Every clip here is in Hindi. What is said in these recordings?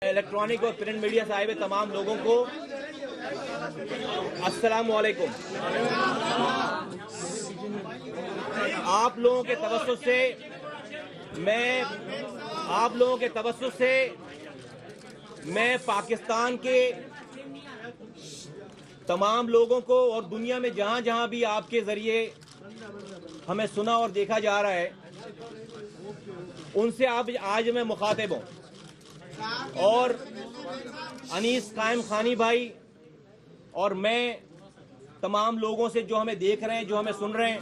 इलेक्ट्रॉनिक और प्रिंट मीडिया से आए हुए तमाम लोगों को अस्सलाम वालेकुम। आप लोगों के तवज्जुह से मैं पाकिस्तान के तमाम लोगों को और दुनिया में जहां जहां भी आपके जरिए हमें सुना और देखा जा रहा है, उनसे आज मैं मुखातिब हूं। और अनीस कायम खानी भाई और मैं तमाम लोगों से जो हमें देख रहे हैं, जो हमें सुन रहे हैं,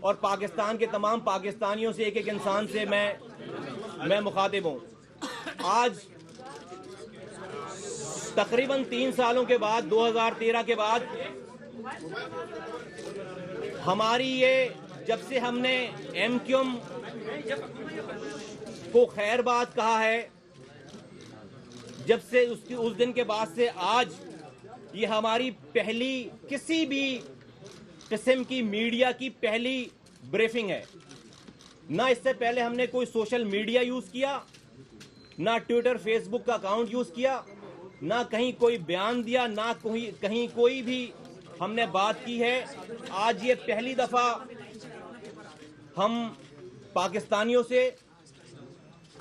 और पाकिस्तान के तमाम पाकिस्तानियों से, एक एक इंसान से मैं मुखातिब हूं। आज तकरीबन 3 सालों के बाद, 2013 के बाद, हमारी ये जब से हमने एमक्यूएम को खैरबाद कहा है, जब से उस दिन के बाद से आज ये हमारी पहली किसी भी किस्म की मीडिया की पहली ब्रीफिंग है। ना इससे पहले हमने कोई सोशल मीडिया यूज किया, ना ट्विटर फेसबुक का अकाउंट यूज किया, ना कहीं कोई बयान दिया, ना कहीं कोई भी हमने बात की है। आज ये पहली दफा हम पाकिस्तानियों से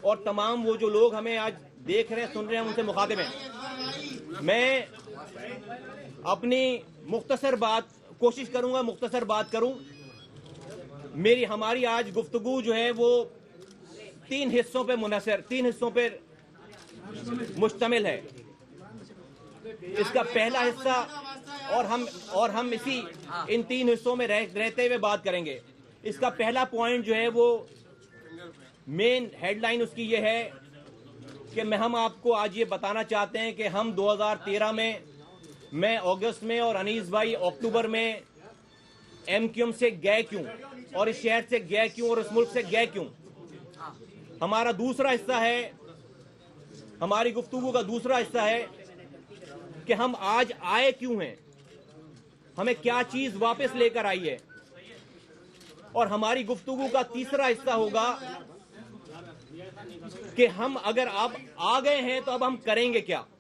और तमाम वो जो लोग हमें आज देख रहे हैं, सुन रहे हैं, उनसे मुखातिब हैं। मैं अपनी कोशिश करूंगा मुख्तसर बात करूं। हमारी आज गुफ्तगू जो है वो 3 हिस्सों पे मुश्तमिल है। इसका पहला हिस्सा और हम इन 3 हिस्सों में रहते हुए बात करेंगे। इसका पहला पॉइंट जो है वो मेन हेडलाइन उसकी ये है कि हम आपको आज ये बताना चाहते हैं कि हम 2013 में, मैं अगस्त में और अनीस भाई अक्टूबर में एमक्यूएम से गए क्यों, और इस शहर से गए क्यों, और इस मुल्क से गए क्यों। हमारा दूसरा हिस्सा है, हमारी गुफ्तगू का दूसरा हिस्सा है कि हम आज आए क्यों हैं, हमें क्या चीज वापस लेकर आई है। और हमारी गुफ्तगू का तीसरा हिस्सा होगा कि हम अगर आप आ गए हैं तो अब हम करेंगे क्या।